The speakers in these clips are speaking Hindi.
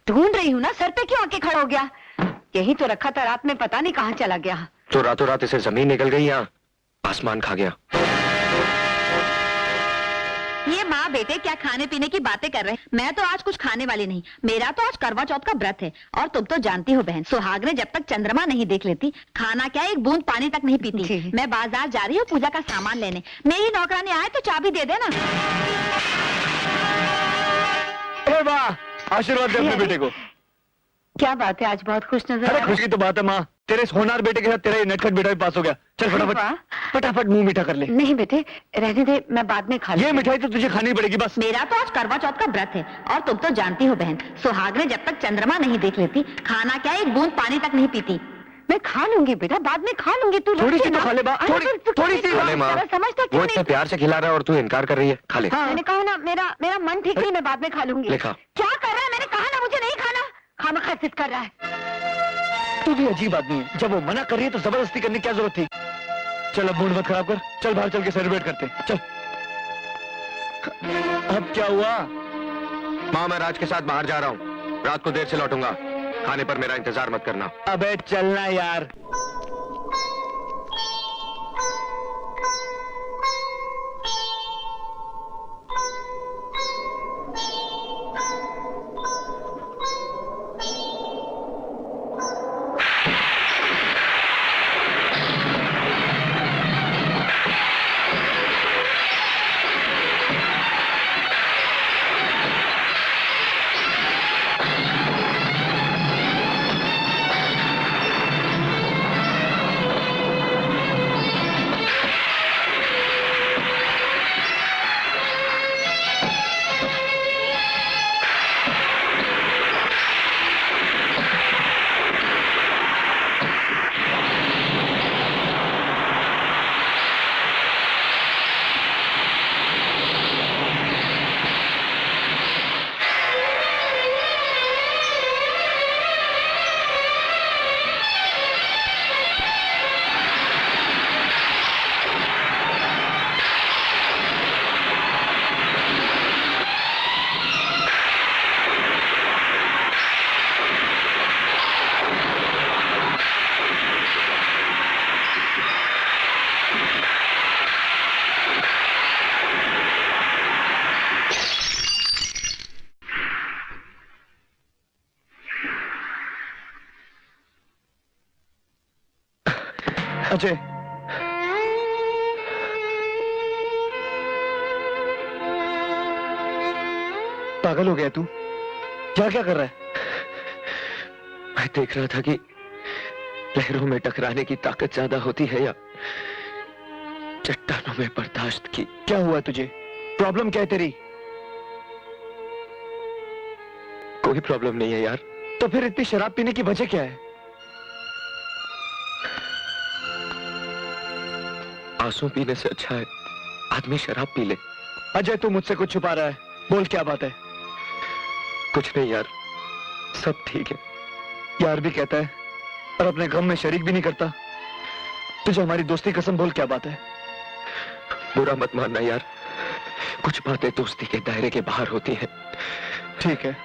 ढूंढ रही हूँ ना, सर पे क्यों आके खड़ा हो गया? यही तो रखा था रात में, पता नहीं कहाँ चला गया। तो रातों रात इसे जमीन निकल गई या आसमान खा गया? ये माँ बेटे क्या खाने पीने की बातें कर रहे हैं। मैं तो आज कुछ खाने वाली नहीं, मेरा तो आज करवा चौथ का व्रत है। और तुम तो जानती हो बहन, सुहागने जब तक चंद्रमा नहीं देख लेती, खाना क्या एक बूंद पानी तक नहीं पीती। मैं बाजार जा रही हूँ पूजा का सामान लेने, मेरी नौकरानी आए तो चाबी दे देना। वाह, आशीर्वाद दे अपने बेटे को। क्या बात है, आज बहुत खुश नजर आ रहा है। खुशी की तो बात है माँ, तेरे इस होनहार बेटे के साथ तेरा ये नटखट बेटा भी पास हो गया। चल फटाफट फटाफट मुंह मीठा कर ले। नहीं बेटे रहने दे, मैं बाद में खा लूंगी। ये मिठाई तो तुझे खानी पड़ेगी बस। मेरा तो आज करवा चौथ का व्रत है। और तुम तो जानती हो बहन, सुहागने जब तक चंद्रमा नहीं देख लेती, खाना क्या एक बूंद पानी तक नहीं पीती। मैं खा लूंगी बेटा, बाद में खा लूंगी। तू थोड़ी सी तो खा ले बा, थोड़ी सी खा ले माँ। समझता वो इतने प्यार से खिला रहा है और तू इनकार कर रही है। खा ले। मैंने कहा ना, मेरा मन ठीक नहीं, मैं बाद में खा लूंगी। लिखा। क्या कर रहा है? मैंने कहा ना मुझे नहीं खाना। खामखा जिद कर रहा है। तू भी अजीब आदमी है, जब वो मना कर रही है तो जबरदस्ती करने की क्या जरूरत थी? चल अब मूड मत खराब कर, चल बाहर चल के सेलिब्रेट करते हैं, चल। अब क्या हुआ? माँ मैं राज के साथ बाहर जा रहा हूँ, रात को देर से लौटूंगा, खाने पर मेरा इंतजार मत करना। अबे चलना यार। अजय, पागल हो गया तू? क्या क्या कर रहा है? मैं देख रहा था कि लहरों में टकराने की ताकत ज्यादा होती है या चट्टानों में बर्दाश्त की। क्या हुआ तुझे? प्रॉब्लम क्या है तेरी? कोई प्रॉब्लम नहीं है यार। तो फिर इतनी शराब पीने की वजह क्या है? आंसू पीने से अच्छा है आदमी शराब पी ले। अजय तू मुझसे कुछ छुपा रहा है, बोल क्या बात है? कुछ नहीं यार, सब ठीक है। यार भी कहता है और अपने गम में शरीक भी नहीं करता। तुझे हमारी दोस्ती कसम, बोल क्या बात है? बुरा मत मानना यार, कुछ बातें दोस्ती के दायरे के बाहर होती हैं। ठीक है,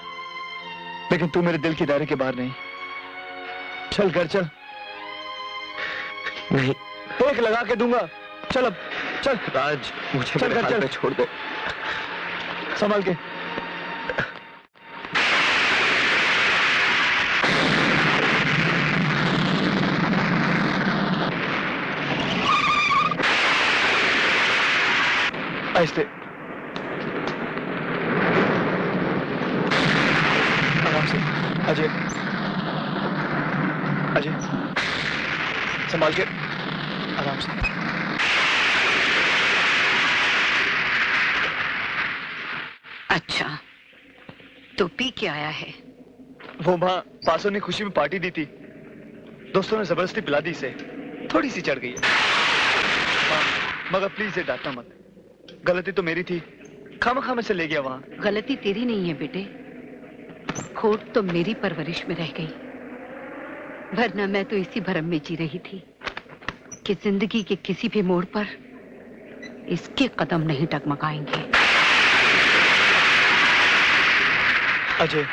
लेकिन तू मेरे दिल के दायरे के बाहर नहीं। चल घर चल। नहीं, एक लगा के दूंगा। चल अब चल। राज मुझे चल मेरे घर हाल चल। पे छोड़ दे। संभाल के। आहिस्ते, आराम से। अजय, अजय संभाल के, आराम से। अच्छा, तो पी के आया है? वो माँ पासों ने खुशी में पार्टी दी थी, दोस्तों ने जबरदस्ती पिला दी इसे, थोड़ी सी चढ़ गई है। माँ, मगर प्लीज ये डांटना मत, गलती तो मेरी थी, खामखा में से ले गया वहां। गलती तेरी नहीं है बेटे, खोट तो मेरी परवरिश में रह गई, वरना मैं तो इसी भरम में जी रही थी कि जिंदगी के किसी भी मोड़ पर इसके कदम नहीं डगमगाएंगे। अजय,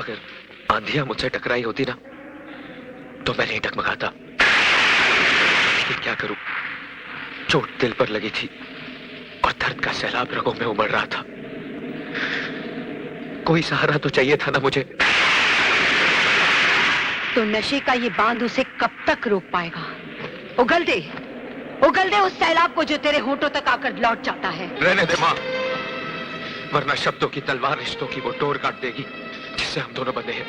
अगर आंधियां मुझसे टकराई होती ना तो मैं नहीं डगमगाता, लेकिन क्या करूं, चोट दिल पर लगी थी और दर्द का सैलाब रगों में उमड़ रहा था। कोई सहारा तो चाहिए था ना मुझे। तो नशे का ये बांध उसे कब तक रोक पाएगा? उगल दे उस सैलाब को जो तेरे होठों तक आकर लौट जाता है। रहने दे माँ, वरना शब्दों की तलवार रिश्तों की वो डोर काट देगी जिससे हम दोनों बंधे हैं।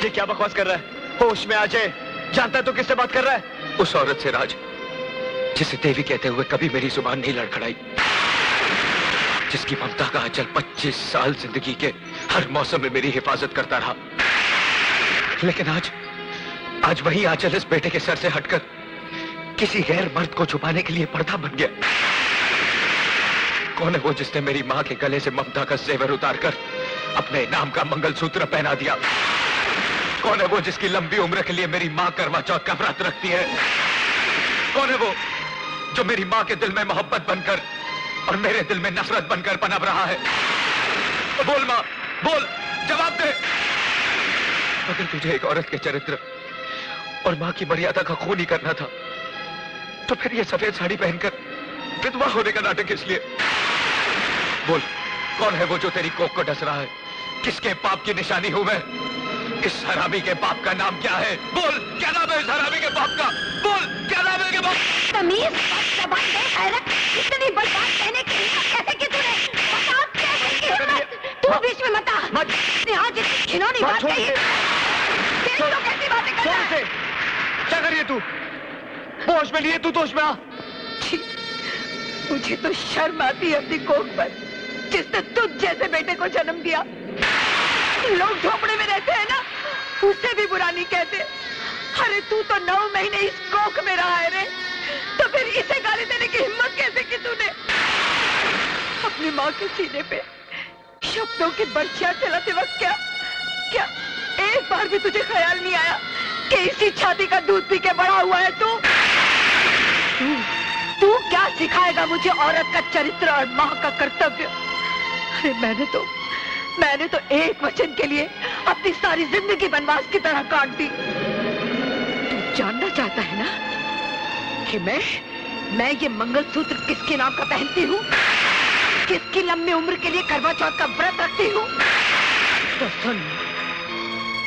ये क्या बकवास कर रहा है? होश में आ जाए। जानता है तो किससे बात कर रहा है? उस औरत से राज, जिसे देवी कहते हुए कभी मेरी जुबान नहीं लड़खड़ाई, जिसकी ममता का आंचल 25 साल जिंदगी के हर मौसम में मेरी हिफाजत करता रहा। लेकिन आज वही आंचल इस बेटे के सर से हटकर किसी गैर मर्द को छुपाने के लिए पर्दा बन गया। कौन है वो जिसने मेरी मां के गले से ममता का जेवर उतारकर अपने नाम का मंगलसूत्र पहना दिया? कौन है वो जिसकी लंबी उम्र के लिए मेरी मां करवा चौथ का व्रत रखती है? कौन है वो जो मेरी मां के दिल में मोहब्बत बनकर और मेरे दिल में नफरत बनकर पनप रहा है? बोल मां, बोल, जवाब दे। अगर तुझे एक औरत के चरित्र और मां की मर्यादा का खून ही करना था तो फिर ये सफेद साड़ी पहनकर विधवा होने का नाटक इसलिए? बोल, कौन है वो जो तेरी कोख को डस रहा है? किसके पाप की निशानी हूं मैं? इस हरामी के बाप का नाम क्या है? बोल, क्या नाम है इस हरामी के बाप का? बोल, क्या नाम है इनके बाप? तमीज, जबान दे, हैरत, इतनी बड़ी बात कहने की हिम्मत कैसे की तूने? बता क्या है की हिम्मत? तू बीच में मत आ। यहाँ जितनी घिनौनी बात कही है, तेरी तो कैसी बातें कर रहा है? क्या कर रही है तू? होश में लिए तू तो होश में आ। छी, मुझे तो शर्म आती है अपनी कोख पर, जिसने तुझ जैसे बेटे को जन्म दिया। लोग झोपड़े में रहते हैं ना, उसे भी बुरा नहीं कहते। अरे तू तो 9 महीने इस कोख में रहा है रे, तो फिर इसे गाली देने की हिम्मत कैसे की तूने? अपनी माँ के सीने पे शब्दों की बर्छियां चलाते वक्त क्या एक बार भी तुझे ख्याल नहीं आया कि इसी छाती का दूध पी के बड़ा हुआ है तू? तू क्या सिखाएगा मुझे औरत का चरित्र और माँ का कर्तव्य? अरे मैंने तो एक वचन के लिए अपनी सारी जिंदगी वनवास की तरह काट दी। तू जानना चाहता है ना कि मैं ये मंगलसूत्र किसके नाम का पहनती हूँ, किसकी लंबी उम्र के लिए करवा चौथ का व्रत रखती हूँ? तो सुन,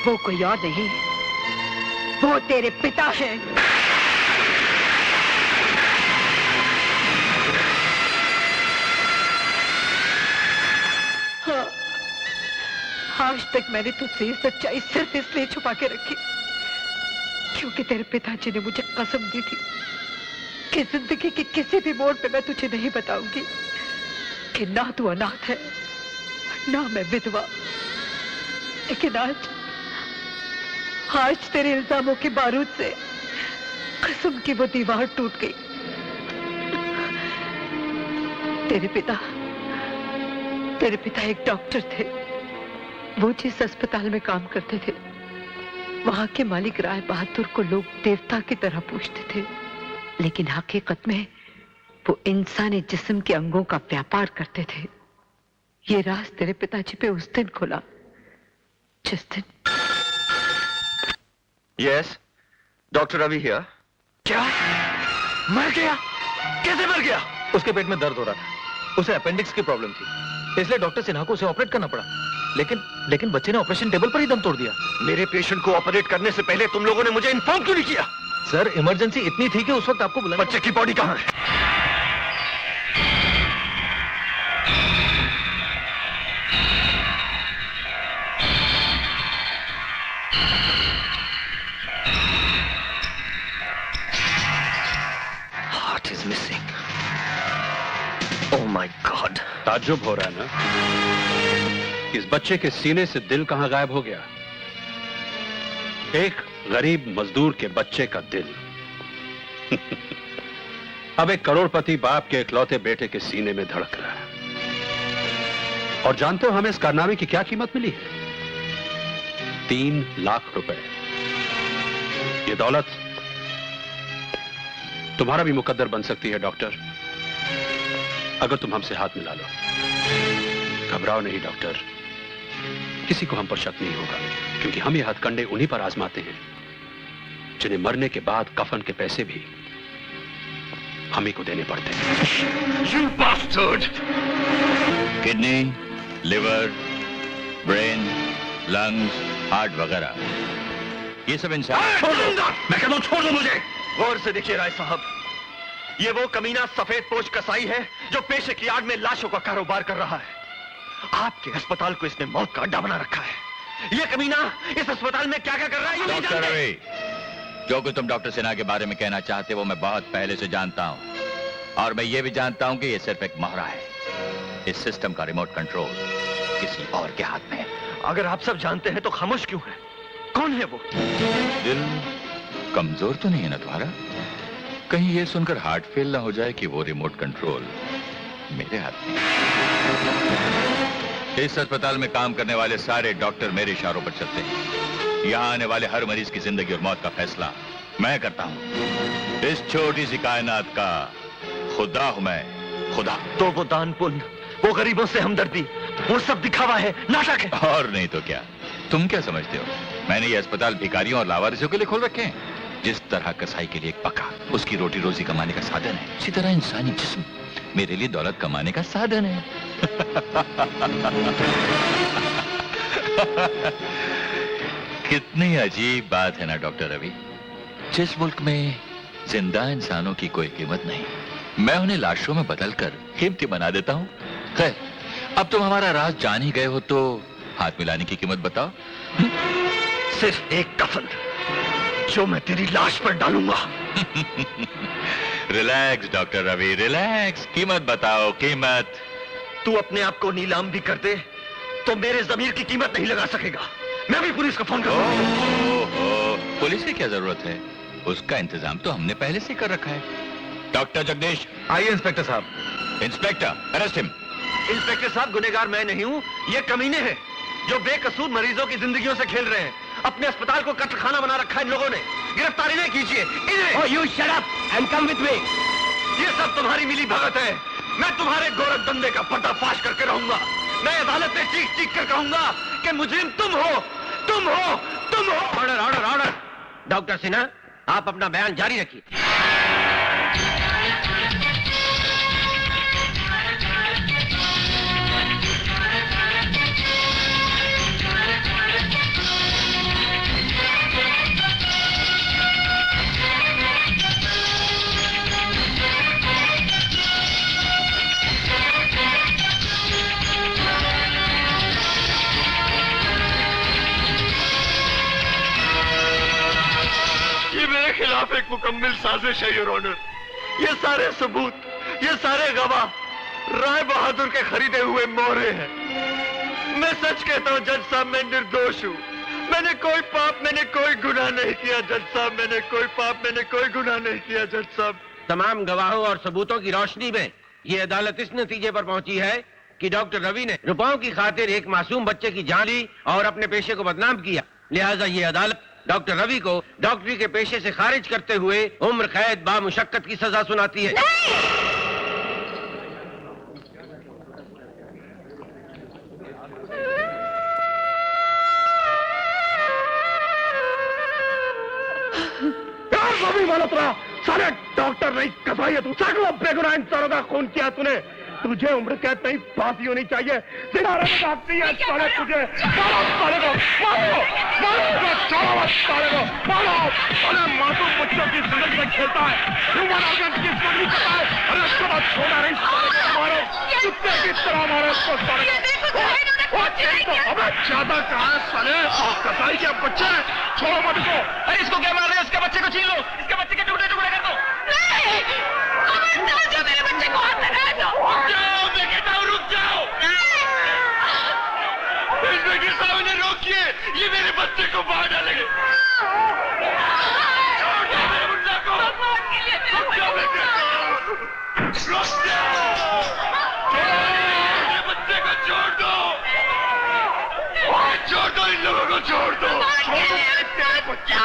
वो कोई और नहीं, वो तेरे पिता हैं। हाँ, आज तक मैंने तुझसे ये सच्चाई सिर्फ इसलिए छुपा के रखी क्योंकि तेरे पिताजी ने मुझे कसम दी थी कि जिंदगी के किसी भी मोड़ पे मैं तुझे नहीं बताऊंगी कि ना तू अनाथ है ना मैं विधवा। लेकिन आज तेरे इल्जामों के बारूद से कसम की वो दीवार टूट गई। तेरे पिता एक डॉक्टर थे। वो जिस अस्पताल में काम करते थे, वहां के मालिक राय बहादुर को लोग देवता की तरह पूजते थे, लेकिन हकीकत में वो इंसानी जिस्म के अंगों का व्यापार करते थे। ये राज तेरे पिताजी पे उस दिन खुला जिस दिन। Yes, doctor Ravi here. क्या? मर गया? कैसे मर गया? उसके पेट में दर्द हो रहा था, उसे अपेंडिक्स की प्रॉब्लम थी, इसलिए डॉक्टर सिन्हा को उसे ऑपरेट करना पड़ा। लेकिन बच्चे ने ऑपरेशन टेबल पर ही दम तोड़ दिया। मेरे पेशेंट को ऑपरेट करने से पहले तुम लोगों ने मुझे इन्फॉर्म क्यों नहीं किया? सर, इमरजेंसी इतनी थी कि उस वक्त आपको बुलाया। बच्चे की बॉडी कहां है? Heart is missing. Oh my God. ताज्जुब हो रहा है ना? इस बच्चे के सीने से दिल कहां गायब हो गया? एक गरीब मजदूर के बच्चे का दिल अब एक करोड़पति बाप के इकलौते बेटे के सीने में धड़क रहा है। और जानते हो हमें इस कारनामे की क्या कीमत मिली है? 3 लाख रुपए। ये दौलत तुम्हारा भी मुकद्दर बन सकती है डॉक्टर, अगर तुम हमसे हाथ मिला लो। घबराओ नहीं डॉक्टर, किसी को हम पर शक नहीं होगा, क्योंकि हम ये हथकंडे उन्हीं पर आजमाते हैं जिन्हें मरने के बाद कफन के पैसे भी हम ही को देने पड़ते हैं। You bastard! Kidney, liver, brain, lungs, heart वगैरह, ये सब इंसान। मैं कहता हूं छोड़ दो मुझे। गौर से देखिए राय साहब, ये वो कमीना सफेद पोश कसाई है जो पेशे की आड़ में लाशों का कारोबार कर रहा है। आपके अस्पताल को इसने मौत का अड्डा बना रखा है। ये कमीना इस अस्पताल में क्या क्या कर रहा है ये नहीं डॉक्टर जानते। रवि, जो कुछ तुम डॉक्टर सिन्हा के बारे में कहना चाहते वो मैं बहुत पहले से जानता हूं, और मैं ये भी जानता हूं कि ये सिर्फ एक मोहरा है। इस सिस्टम का रिमोट कंट्रोल किसी और के हाथ में है। अगर आप सब जानते हैं तो खामोश क्यों है? कौन है वो? दिल कमजोर तो नहीं है ना तुम्हारा? कहीं ये सुनकर हार्ट फेल ना हो जाए कि वो रिमोट कंट्रोल मेरे हाथ में। इस अस्पताल में काम करने वाले सारे डॉक्टर मेरे इशारों पर चलते हैं। यहाँ आने वाले हर मरीज की जिंदगी और मौत का फैसला मैं करता हूँ। इस छोटी सी कायनात का खुदा हूं मैं, खुदा। तो वो दान पुण्य, वो गरीबों से हमदर्दी, वो सब दिखावा है, नाटक है। और नहीं तो क्या? तुम क्या समझते हो मैंने ये अस्पताल भिखारियों और लावारिसों के लिए खोल रखे हैं? जिस तरह कसाई के लिए एक पका उसकी रोटी रोजी कमाने का साधन है, इसी तरह इंसानी जिस्म मेरे लिए दौलत कमाने का साधन है। कितनी अजीब बात है ना डॉक्टर रवि। जिस मुल्क में जिंदा इंसानों की कोई कीमत नहीं, मैं उन्हें लाशों में बदलकर कीमती बना देता हूं। खैर, अब तुम हमारा राज जान ही गए हो तो हाथ मिलाने की कीमत बताओ। सिर्फ एक कफन जो मैं तेरी लाश पर डालूंगा। Relax doctor Ravi, relax. कीमत बताओ, कीमत। तू अपने आप को नीलाम भी कर दे तो मेरे जमीर की कीमत नहीं लगा सकेगा। मैं भी पुलिस को फोन करूंगा। पुलिस की क्या जरूरत है? उसका इंतजाम तो हमने पहले से कर रखा है। डॉक्टर जगदीश। आइए इंस्पेक्टर साहब। Inspector, arrest him. इंस्पेक्टर साहब, गुनहगार मैं नहीं हूँ, ये कमीने हैं जो बेकसूर मरीजों की जिंदगियों से खेल रहे हैं। अपने अस्पताल को कत्लखाना बना रखा है इन लोगों ने। गिरफ्तारी नहीं कीजिए इन्हें। You shut up and come with me. ये सब तुम्हारी मिली भगत है। मैं तुम्हारे गोरख धंधे का पर्दाफाश करके रहूंगा। मैं अदालत में चीख चीख कर कहूंगा कि मुजरिम तुम हो, तुम हो, तुम हो। Order order order. Doctor Sinha, आप अपना बयान जारी रखिए। खिलाफ एक मुकम्मल साजिश है योर ऑनर। ये सारे सबूत, ये सारे गवाह राय बहादुर के खरीदे हुए मोहरे हैं। मैं सच कहता हूँ जज साहब, मैं निर्दोष हूँ। मैंने कोई पाप, मैंने कोई गुनाह नहीं किया जज साहब। मैंने कोई पाप, मैंने कोई गुनाह नहीं किया जज साहब। तमाम गवाहों और सबूतों की रोशनी में ये अदालत इस नतीजे पर पहुंची है कि डॉक्टर रवि ने रुपयों की खातिर एक मासूम बच्चे की जान ली और अपने पेशे को बदनाम किया। लिहाजा ये अदालत डॉक्टर रवि को डॉक्टरी के पेशे से खारिज करते हुए उम्र कैद बामुशक्कत की सजा सुनाती है। सारे डॉक्टर नहीं कसाई है तू। सैकड़ों बेगुनाह इंसानों का खून किया तूने। तुझे उम्र कैद नहीं, फांसी होनी चाहिए। सिनारे में काटती है साले तुझे। मारो साले को, मारो, मारो, छोड़ो मत साले को, मारो। साले मासूम बच्चों की जिंदगी में खेलता है, ह्यूमन ऑर्गन किसको नहीं पता है। अरे उसको मत छोड़ना नहीं, साले को मारो, कुत्ते की तरह मारो उसको साले को। अबे ज्यादा कहा है साले, कसाई के बच्चे, छोड़ो मत इसको। अरे इसको क्या मार रहे हो? इसके बच्चे को छीन लो, इसके बच्चे के टुकड़े टुकड़े कर दो। मेरे बच्चे को हाथ लगा दो। जाओ, मैं कहता हूँ रुक जाओ। इंस्पेक्टर साहब ने रोकिए, ये मेरे बच्चे को मार डालेंगे। छोड़ दो मेरे मुन्ना को। रुक जाओ बेटे, रुक जाओ। मेरे बच्चे को छोड़ दो, छोड़ दो इन लोगों को, छोड़ दो, छोड़ दो तेरे बच्चे।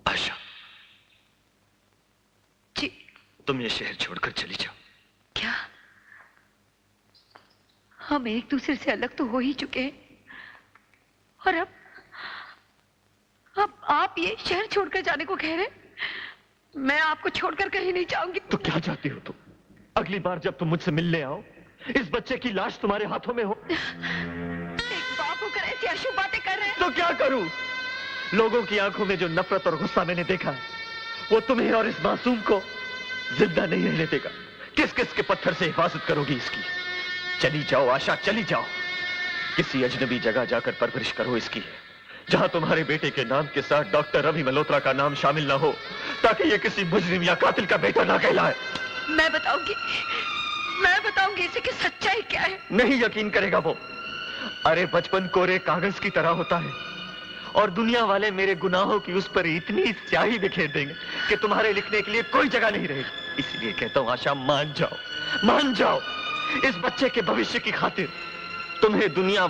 आशा, जी तुम ये शहर छोड़कर चली जाओ। क्या हम एक दूसरे से अलग तो हो ही चुके हैं, और अब आप ये शहर छोड़कर जाने को कह रहे हैं? मैं आपको छोड़कर कहीं नहीं जाऊंगी। तो क्या चाहती हो तुम? अगली बार जब तुम मुझसे मिलने आओ, इस बच्चे की लाश तुम्हारे हाथों में हो। एक बाप होकर ऐसी अशुभ बातें कर रहे हैं। तो क्या करूं? लोगों की आंखों में जो नफरत और गुस्सा मैंने देखा है, वो तुम्हें और इस मासूम को जिंदा नहीं रहने देगा। किस किस के पत्थर से हिफाजत करोगी इसकी? चली जाओ आशा, चली जाओ। किसी अजनबी जगह जाकर परवरिश करो इसकी, जहां तुम्हारे बेटे के नाम के साथ डॉक्टर रवि मल्होत्रा का नाम शामिल ना हो, ताकि ये किसी मुजरिम या कातिल का बेटा ना कहलाए। मैं बताऊंगी इसे कि सच्चाई क्या है। नहीं यकीन करेगा वो। अरे बचपन कोरे कागज की तरह होता है, और दुनिया वाले मेरे गुनाहों की उस पर इतनी स्याही बिखेर देंगे कि तुम्हारे लिखने के लिए कोई जगह नहीं रहेगी। इसलिए कहता हूं आशा, मान जाओ, मान जाओ। इस बच्चे के भविष्य की खातिर तुम्हें दुनिया